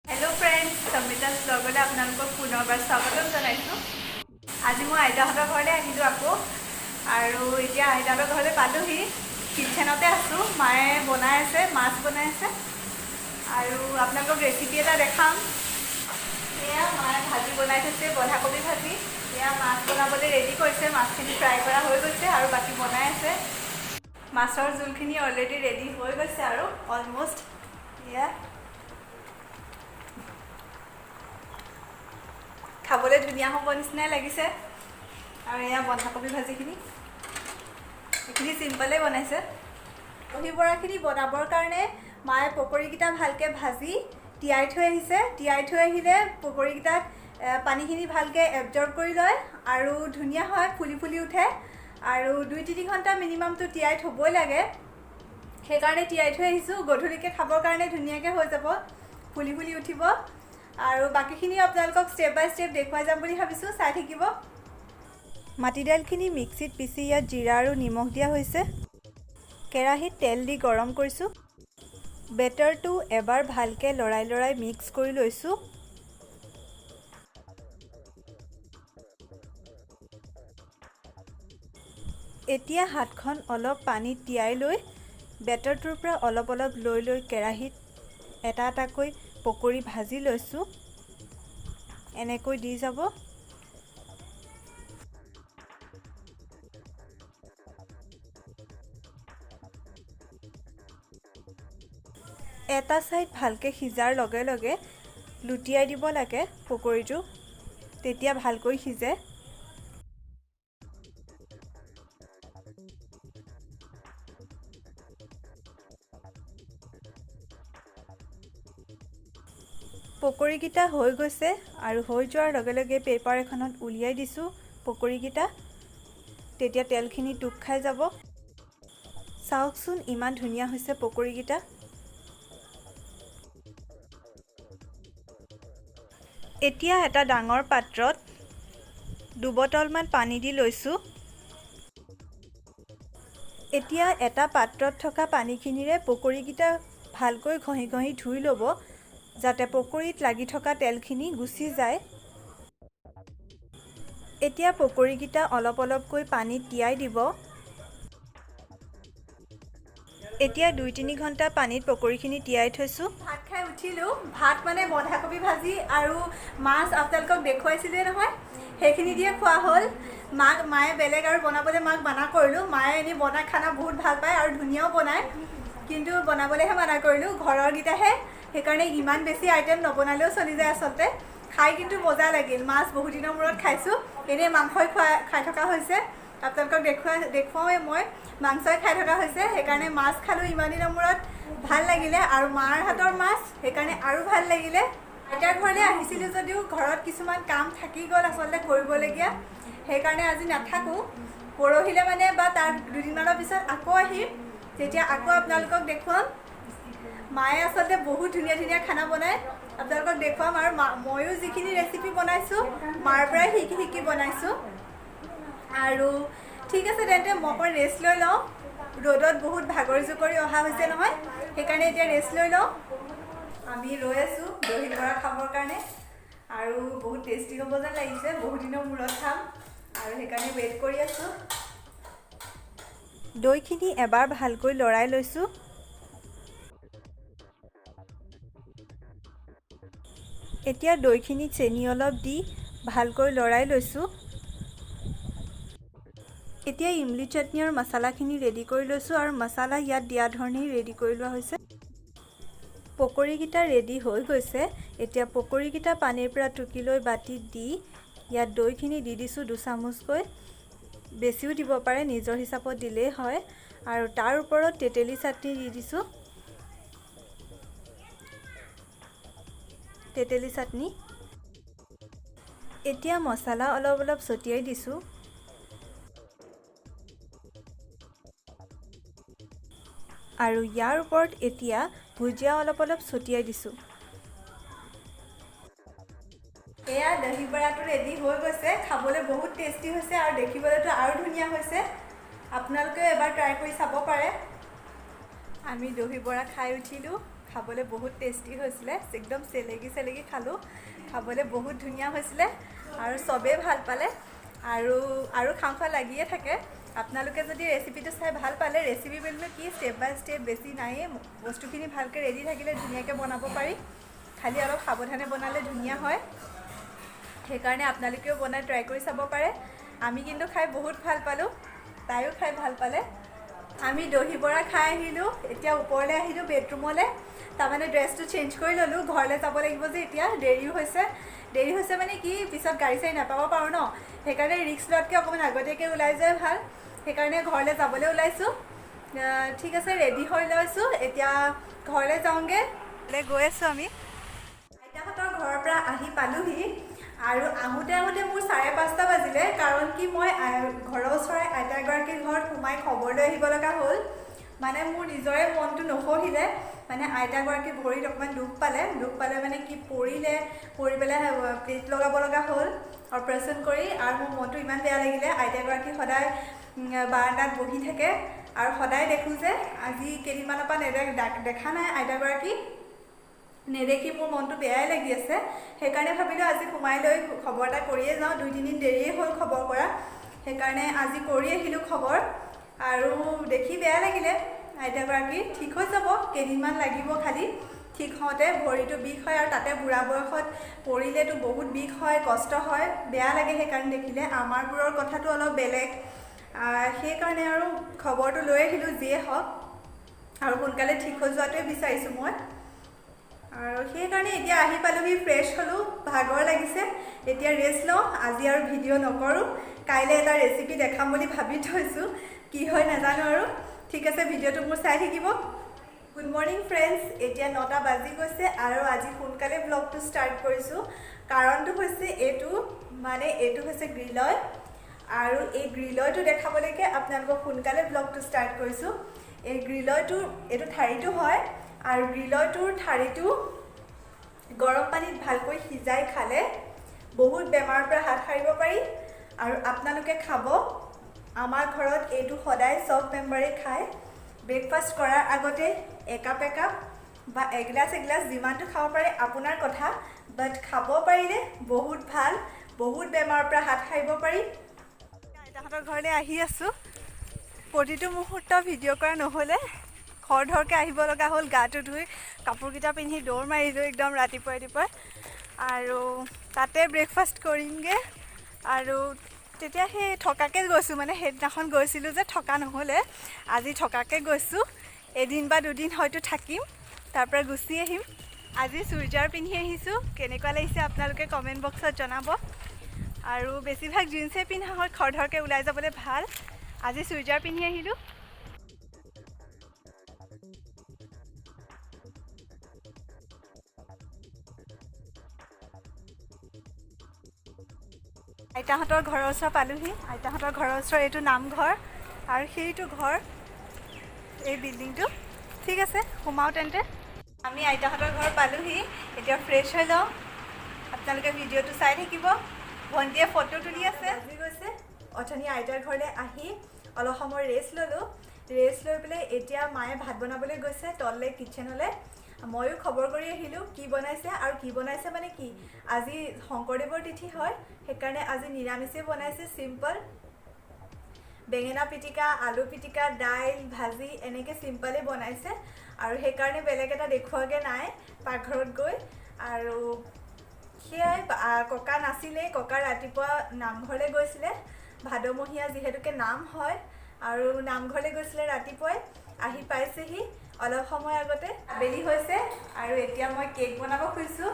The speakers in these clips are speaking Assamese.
हेलो फ्रेंड्स, समितास ब्लगले आपनालोকক पुनरबार स्वागतम जनाइছোঁ। আজি মই আইতাহঁতৰ ঘৰলৈ আহিলোঁ আকৌ আৰু এতিয়া আইতাহঁতৰ ঘৰলৈ পালোহি। কিটচেনতে আছোঁ, মায়ে বনাই আছে, মাছ বনাই আছে আৰু আপোনালোকক ৰেচিপি এটা দেখাম। এয়া মায়ে ভাজি বনাই থৈছে, বন্ধাকবি ভাজি। এয়া মাছ বনাবলৈ ৰেডি কৰিছে, মাছখিনি ফ্ৰাই কৰা হৈ গৈছে আৰু বাকী বনাই আছে। মাছৰ জোলখিনি অলৰেডি ৰেডি হৈ গৈছে আৰু অলমোষ্ট। এয়া খাবলৈ ধুনীয়া হ'ব নিচিনাই লাগিছে। আৰু এয়া বন্ধাকবি ভাজিখিনি, এইখিনি চিম্পলেই বনাইছে। দহি বৰাখিনি বনাবৰ কাৰণে মায়ে পকৰীকেইটা ভালকৈ ভাজি তিয়াই থৈ আহিছে। তিয়াই থৈ আহিলে পকৰীকেইটাত পানীখিনি ভালকৈ এবজৰ্ব কৰি লয় আৰু ধুনীয়া হয়, ফুলি ফুলি উঠে। আৰু 2-3 ঘণ্টা মিনিমামটো তিয়াই থ'বই লাগে, সেইকাৰণে তিয়াই থৈ আহিছোঁ। গধূলিকৈ খাবৰ কাৰণে ধুনীয়াকৈ হৈ যাব, ফুলি ফুলি উঠিব। আৰু বাকীখিনি আপোনালোকক ষ্টেপ বাই ষ্টেপ দেখুৱাই যাম বুলি ভাবিছোঁ, চাই থাকিব। মাটিদাইলখিনি মিক্সিত পিচি ইয়াত জিৰা আৰু নিমখ দিয়া হৈছে। কেৰাহীত তেল দি গৰম কৰিছোঁ। বেটাৰটো এবাৰ ভালকৈ লৰাই লৰাই মিক্স কৰি লৈছোঁ। এতিয়া হাতখন অলপ পানীত তিয়াই লৈ বেটাৰটোৰ পৰা অলপ অলপ লৈ লৈ কেৰাহীত এটা এটাকৈ পকৰী ভাজি লৈছোঁ। এনেকৈ দি যাব। এটা ছাইড ভালকৈ সিজাৰ লগে লগে লুটিয়াই দিব লাগে পকৰীটো, তেতিয়া ভালকৈ সিজে। পকৰীকেইটা হৈ গৈছে আৰু হৈ যোৱাৰ লগে লগে পেপাৰ এখনত উলিয়াই দিছোঁ পকৰীকেইটা, তেতিয়া তেলখিনি টোপ খাই যাব। চাওকচোন ইমান ধুনীয়া হৈছে পকৰীকেইটা। এতিয়া এটা ডাঙৰ পাত্ৰত 2 বটলমান পানী দি লৈছোঁ। এতিয়া এটা পাত্ৰত থকা পানীখিনিৰে পকৰীকেইটা ভালকৈ ঘঁহি ঘঁহি ধুই ল'ব, যাতে পকৰীত লাগি থকা তেলখিনি গুচি যায়। এতিয়া পকৰীকেইটা অলপ অলপকৈ পানীত তিয়াই দিব। এতিয়া 2-3 ঘণ্টা পানীত পকৰীখিনি তিয়াই থৈছোঁ। ভাত খাই উঠিলোঁ। ভাত মানে বন্ধাকবি ভাজি আৰু মাছ আপোনালোকক দেখুৱাইছিলোৱে নহয়, সেইখিনি দিয়ে খোৱা হ'ল। মায়ে বেলেগ আৰু বনাবলৈ মাক মানা কৰিলোঁ। মায়ে এনেই বনাই খানা বহুত ভাল পায় আৰু ধুনীয়াও বনায়, কিন্তু বনাবলৈহে মানা কৰিলোঁ। ঘৰৰকেইটাহে, সেইকাৰণে ইমান বেছি আইটেম নবনালেও চলি যায় আচলতে। খাই কিন্তু মজা লাগিল। মাছ বহুত দিনৰ মূৰত খাইছোঁ, এনেই মাংসই খাই থকা হৈছে। আপোনালোকক দেখুৱাওঁৱে মই, মাংসই খাই থকা হৈছে। সেইকাৰণে মাছ খালোঁ ইমান দিনৰ মূৰত, ভাল লাগিলে। আৰু মাৰ হাতৰ মাছ, সেইকাৰণে আৰু ভাল লাগিলে। আইতাৰ ঘৰলৈ আহিছিলোঁ যদিও ঘৰত কিছুমান কাম থাকি গ'ল আচলতে কৰিবলগীয়া, সেইকাৰণে আজি নাথাকোঁ। পৰহিলৈ মানে বা তাৰ 2 দিনমানৰ পিছত আকৌ আহিম, তেতিয়া আকৌ আপোনালোকক দেখুৱাম। মায়ে আচলতে বহুত ধুনীয়া ধুনীয়া খানা বনায়, আপোনালোকক দেখুৱাম। আৰু ময়ো যিখিনি ৰেচিপি বনাইছোঁ মাৰ পৰাই শিকি বনাইছোঁ। আৰু ঠিক আছে তেন্তে, মই অকণ ৰেষ্ট লৈ লওঁ। ৰ'দত বহুত ভাগৰি জুগৰি অহা হৈছে নহয়, সেইকাৰণে এতিয়া ৰেষ্ট লৈ লওঁ। আমি ৰৈ আছোঁ দহি বৰা খাবৰ কাৰণে, আৰু বহুত টেষ্টি হ'ব যেন লাগিছে। বহুত দিনৰ মূৰত খাম আৰু সেইকাৰণে ৱেইট কৰি আছোঁ। দৈখিনি এবাৰ ভালকৈ লৰাই লৈছোঁ। এতিয়া দৈখিনিত চেনি অলপ দি ভালকৈ লৰাই লৈছোঁ। এতিয়া ইমলি চাটনি আৰু মছলাখিনি ৰেডি কৰি লৈছোঁ, আৰু মছলা ইয়াত দিয়া ধৰণেই ৰেডি কৰি লোৱা হৈছে। পকৰীকেইটা ৰেডি হৈ গৈছে। এতিয়া পকৰীকেইটা পানীৰ পৰা টুকি লৈ বাতিত দি ইয়াত দৈখিনি দি দিছোঁ 2 চামুচকৈ। বেছিও দিব পাৰে, নিজৰ হিচাপত দিলেই হয়। আৰু তাৰ ওপৰত তেতেলী চাটনি দি দিছোঁ, তেতেলী চাটনি। এতিয়া মছলা অলপ অলপ ছটিয়াই দিছোঁ। আৰু ইয়াৰ ওপৰত এতিয়া ভুজিয়া অলপ অলপ ছটিয়াই দিছোঁ। এয়া দহি বৰাটো ৰেডি হৈ গৈছে। খাবলৈ বহুত টেষ্টি হৈছে আৰু দেখিবলৈতো আৰু ধুনীয়া হৈছে। আপোনালোকেও এবাৰ ট্ৰাই কৰি চাব পাৰে। আমি দহি বৰা খাই উঠিলোঁ। খাবলৈ বহুত টেষ্টি হৈছিলে একদম চেলেকি খালোঁ খাবলৈ বহুত ধুনীয়া হৈছিলে আৰু চবেই ভাল পালে আৰু খাওঁ লাগিয়ে থাকে আপোনালোকে যদি ৰেচিপিটো চাই ভাল পালে ৰেচিপি বুলিলে কি ষ্টেপ বাই ষ্টেপ বেছি নাইয়ে বস্তুখিনি ভালকৈ ৰেডি থাকিলে ধুনীয়াকৈ বনাব পাৰি খালি অলপ সাৱধানে বনালে ধুনীয়া হয় সেইকাৰণে আপোনালোকেও বনাই ট্ৰাই কৰি চাব পাৰে আমি কিন্তু খাই বহুত ভাল পালোঁ তাইও খাই ভাল পালে আমি দহি বৰা খাই আহিলোঁ এতিয়া ওপৰলৈ আহিলোঁ বেডৰুমলৈ তাৰমানে ড্ৰেছটো চেঞ্জ কৰি ল'লোঁ ঘৰলৈ যাব লাগিব যে এতিয়া দেৰি হৈছে মানে কি পিছত গাড়ী চাড়ী নাপাব পাৰোঁ ন সেইকাৰণে ৰিক্স লোৱাতকৈ অকণমান আগতীয়াকৈ ওলাই যোৱাই ভাল সেইকাৰণে ঘৰলৈ যাবলৈ ওলাইছোঁ ঠিক আছে ৰেডি হৈ লৈছোঁ এতিয়া ঘৰলৈ যাওঁগৈ গৈ আছোঁ আমি আইতাহঁতৰ ঘৰৰ পৰা আহি পালোহি আৰু আহোঁতে মোৰ 5:30 বাজিলে কাৰণ কি মই ঘৰৰ ওচৰৰে আইতা এগৰাকীৰ ঘৰত সোমাই খবৰ লৈ আহিব লগা হ'ল মানে মোৰ নিজৰে মনটো নসহিলে মানে আইতাগৰাকী ভৰিত অকণমান দুখ পালে মানে কি পৰি পেলাই প্লেট লগাব লগা হ'ল অপাৰেশ্যন কৰি আৰু মোৰ মনটো ইমান বেয়া লাগিলে আইতাগৰাকী সদায় বাৰান্দাত বহি থাকে আৰু সদায় দেখোঁ যে আজি কেইদিনমানৰ পৰা দেখা নাই আইতাগৰাকী নেদেখি মোৰ মনটো বেয়াই লাগি আছে সেইকাৰণে ভাবিলোঁ আজি সোমাই লৈ খবৰ এটা কৰিয়ে যাওঁ 2-3 দিন দেৰিয়ে হ'ল খবৰ কৰা সেইকাৰণে আজি কৰি আহিলোঁ খবৰ আৰু দেখি বেয়া লাগিলে আইতাগৰাকী ঠিক হৈ যাব কেইদিনমান লাগিব খালি ঠিক হওঁতে ভৰিটো বিষ হয় আৰু তাতে বুঢ়া বয়সত পৰিলেতো বহুত বিষ হয় কষ্ট হয় বেয়া লাগে সেইকাৰণে দেখিলে আমাৰবোৰৰ কথাটো অলপ বেলেগ সেইকাৰণে আৰু খবৰটো লৈ আহিলোঁ যিয়ে হওক আৰু সোনকালে ঠিক হৈ যোৱাটোৱে বিচাৰিছোঁ মই আৰু সেইকাৰণে এতিয়া আহি পালোহি ফ্ৰেছ হ'লোঁ ভাগৰ লাগিছে এতিয়া ৰেষ্ট লওঁ আজি আৰু ভিডিঅ' নকৰোঁ কাইলৈ এটা ৰেচিপি দেখাম বুলি ভাবি থৈছোঁ কি হয় নাজানো আৰু ঠিক আছে ভিডিঅ'টো মোৰ চাই থাকিব গুড মৰ্ণিং ফ্ৰেণ্ডছ এতিয়া 9টা বাজি গৈছে আৰু আজি সোনকালে ব্লগটো ষ্টাৰ্ট কৰিছোঁ কাৰণটো হৈছে এইটো হৈছে গ্ৰিল অইল আৰু এই গ্ৰিল অইলটো দেখাবলৈকে আপোনালোকক সোনকালে ব্লগটো ষ্টাৰ্ট কৰিছোঁ এই গ্ৰিল অইলটো এইটো ঠাৰিটো হয় আৰু গ্ৰিল অইলটোৰ ঠাৰিটো গৰম পানীত ভালকৈ সিজাই খালে বহুত বেমাৰৰ পৰা হাত সাৰিব পাৰি আৰু আপোনালোকে খাব আমাৰ ঘৰত এইটো সদায় সব মেম্বাৰে খায় ব্ৰেকফাষ্ট কৰাৰ আগতে একাপ বা এগিলাছ যিমানটো খাব পাৰে আপোনাৰ কথা বাট খাব পাৰিলে বহুত ভাল বহুত বেমাৰৰ পৰা হাত সাৰিব পাৰি আইতাহঁতৰ ঘৰলৈ আহি আছোঁ প্ৰতিটো মুহূৰ্ত ভিডিঅ' কৰা নহ'লে খৰধৰকৈ আহিব লগা হ'ল গাটো ধুই কাপোৰকেইটা পিন্ধি দৌৰ মাৰিলোঁ একদম ৰাতিপুৱাই আৰু তাতে ব্ৰেকফাষ্ট কৰিমগৈ আৰু তেতিয়া সেই থকাকৈ গৈছোঁ মানে সেইদিনাখন গৈছিলোঁ যে থকা নহ'লে আজি থকাকৈ গৈছোঁ এদিন বা দুদিন হয়তো থাকিম তাৰপৰা গুচি আহিম আজি চুইজাৰ পিন্ধি আহিছোঁ কেনেকুৱা লাগিছে আপোনালোকে কমেণ্ট বক্সত জনাব আৰু বেছিভাগ জিন্সে পিন্ধা হয় খৰধৰকৈ ওলাই যাবলৈ ভাল আজি চুইজাৰ পিন্ধি আহিলোঁ আইতাহঁতৰ ঘৰৰ ওচৰ পালোহি আইতাহঁতৰ ঘৰৰ ওচৰ এইটো নামঘৰ আৰু সেইটো ঘৰ এই বিল্ডিংটো ঠিক আছে সোমাওঁ তেন্তে আমি আইতাহঁতৰ ঘৰ পালোহি এতিয়া ফ্ৰেছ হৈ লওঁ আপোনালোকে ভিডিঅ'টো চাই থাকিব ভণ্টিয়ে ফটো তুলি আছে আজি গৈছে অথনি আইতাৰ ঘৰলৈ আহি অলপ সময় ৰেষ্ট ল'লোঁ ৰেষ্ট লৈ পেলাই এতিয়া মায়ে ভাত বনাবলৈ গৈছে তললৈ কিটচেনলৈ ময়ো খবৰ কৰি আহিলোঁ কি বনাইছে আৰু কি বনাইছে মানে কি আজি শংকৰদেৱৰ তিথি হয় সেইকাৰণে আজি নিৰামিষে বনাইছে চিম্পল বেঙেনা পিটিকা আলু পিটিকা দাইল ভাজি এনেকৈ চিম্পলে বনাইছে আৰু সেইকাৰণে বেলেগ এটা দেখুৱাকৈ নাই পাকঘৰত গৈ আৰু সেয়াই ককা নাছিলেই ককা ৰাতিপুৱা নামঘৰলৈ গৈছিলে ভাদমহীয়া যিহেতুকে নাম হয় আৰু নামঘৰলৈ গৈছিলে ৰাতিপুৱাই আহি পাইছেহি অলপ সময় আগতে আবেলি হৈছে আৰু এতিয়া মই কেক বনাব খুজিছোঁ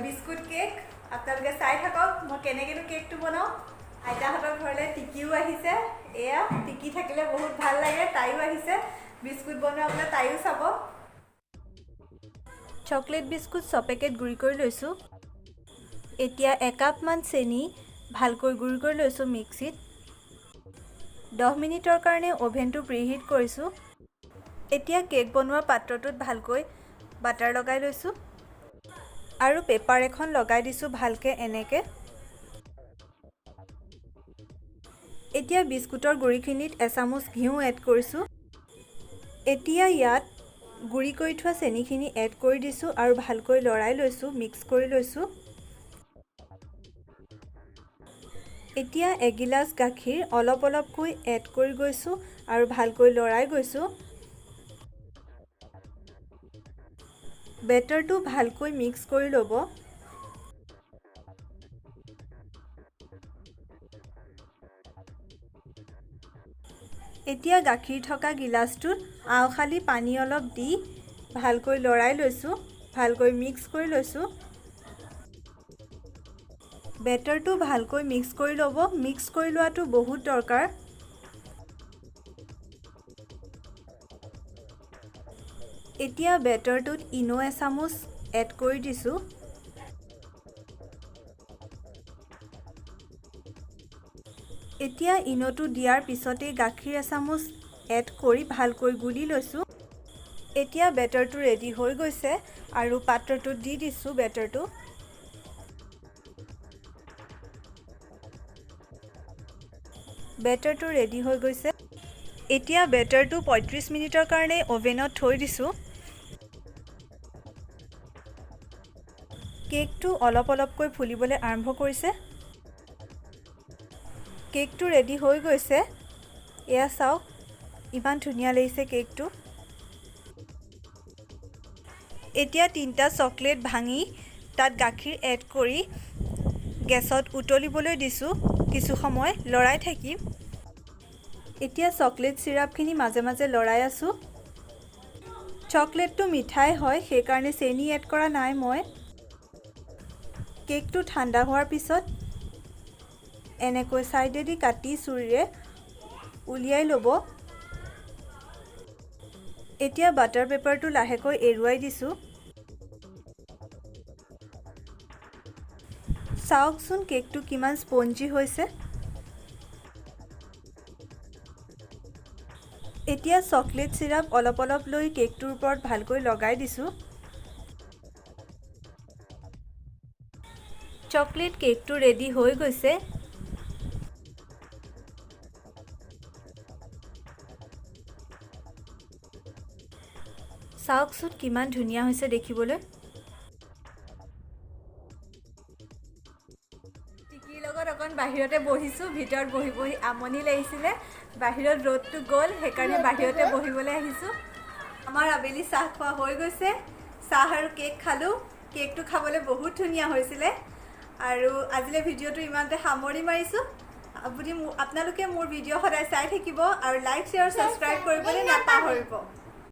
বিস্কুট কেক আপোনালোকে চাই থাকক মই কেনেকৈনো কেকটো বনাওঁ আইতাহঁতৰ ঘৰলৈ টিকিও আহিছে এয়া টিকি থাকিলে বহুত ভাল লাগে তাইও আহিছে বিস্কুট বনোৱা তাইও চাব চকলেট বিস্কুট 6 পেকেট গুড়ি কৰি লৈছোঁ এতিয়া একাপমান চেনি ভালকৈ গুড়ি কৰি লৈছোঁ মিক্সিত 10 মিনিটৰ কাৰণে অভেনটো প্ৰিহিট কৰিছোঁ এতিয়া কেক বনোৱা পাত্ৰটোত ভালকৈ বাটাৰ লগাই লৈছোঁ আৰু পেপাৰ এখন লগাই দিছোঁ ভালকৈ এনেকৈ এতিয়া বিস্কুটৰ গুড়িখিনিত এচামুচ ঘিউ এড কৰিছোঁ এতিয়া ইয়াত গুড়ি কৰি থোৱা চেনিখিনি এড কৰি দিছোঁ আৰু ভালকৈ লৰাই লৈছোঁ, মিক্স কৰি লৈছোঁ। এতিয়া এগিলাচ গাখীৰ অলপ অলপকৈ এড কৰি গৈছোঁ আৰু ভালকৈ লৰাই গৈছোঁ। বেটাৰটো ভালকৈ মিক্স কৰি ল'ব। এতিয়া গাখীৰ থকা গিলাচটোত আওখালি পানী অলপ দি ভালকৈ লৰাই লৈছোঁ, ভালকৈ মিক্স কৰি লৈছোঁ। বেটাৰটো ভালকৈ মিক্স কৰি ল'ব। মিক্স কৰি লোৱাটো বহুত দৰকাৰ। এতিয়া বেটাৰটোত ইনো এচামুচ এড কৰি দিছোঁ। এতিয়া ইনোটো দিয়াৰ পিছতেই গাখীৰ এচামুচ এড কৰি ভালকৈ গুলি লৈছোঁ। এতিয়া বেটাৰটো ৰেডি হৈ গৈছে আৰু পাত্ৰটোত দি দিছোঁ বেটাৰটো। বেটাৰটো ৰেডি হৈ গৈছে। এতিয়া বেটাৰটো 35 মিনিটৰ কাৰণে অভেনত থৈ দিছোঁ। কেকটো অলপ অলপকৈ ফুলিবলৈ আৰম্ভ কৰিছে। কেকটো ৰেডি হৈ গৈছে। এয়া চাওক, ইমান ধুনীয়া লাগিছে কেকটো। এতিয়া 3টা চকলেট ভাঙি তাত গাখীৰ এড কৰি গেছত উতলিবলৈ দিছোঁ। কিছু সময় লৰাই থাকিম। এতিয়া চকলেট চিৰাপখিনি মাজে মাজে লৰাই আছোঁ। চকলেটটো মিঠাই হয়, সেইকাৰণে চেনি এড কৰা নাই মই। কেকটো ঠাণ্ডা হোৱাৰ পিছত এনেকৈ ছাইডেদি কাটি চুৰিৰে উলিয়াই ল'ব। এতিয়া বাটাৰ পেপাৰটো লাহেকৈ এৰুৱাই দিছোঁ। চাওকচোন কেকটো কিমান স্পঞ্জি হৈছে। এতিয়া চকলেট চিৰাপ অলপ অলপ লৈ কেকটোৰ ওপৰত ভালকৈ লগাই দিছোঁ। চকলেট কেকটো ৰেডি হৈ গৈছে। চাওকচোন কিমান ধুনীয়া হৈছে দেখিবলৈ। টিকিৰ লগত অকণ বাহিৰতে বহিছোঁ। ভিতৰত বহি বহি আমনি লাগিছিলে। বাহিৰত ৰ'দটো গ'ল, সেইকাৰণে বাহিৰতে বহিবলৈ আহিছোঁ। আমাৰ আবেলি চাহ খোৱা হৈ গৈছে। চাহ আৰু কেক খালোঁ। কেকটো খাবলৈ বহুত ধুনীয়া হৈছিলে। আৰু আজিলৈ ভিডিঅ'টো ইমানতে সামৰি মাৰিছোঁ। আপোনালোকে মোৰ ভিডিঅ' সদায় চাই থাকিব আৰু লাইক, শ্বেয়াৰ, ছাবস্ক্ৰাইব কৰিবলৈ নাপাহৰিব।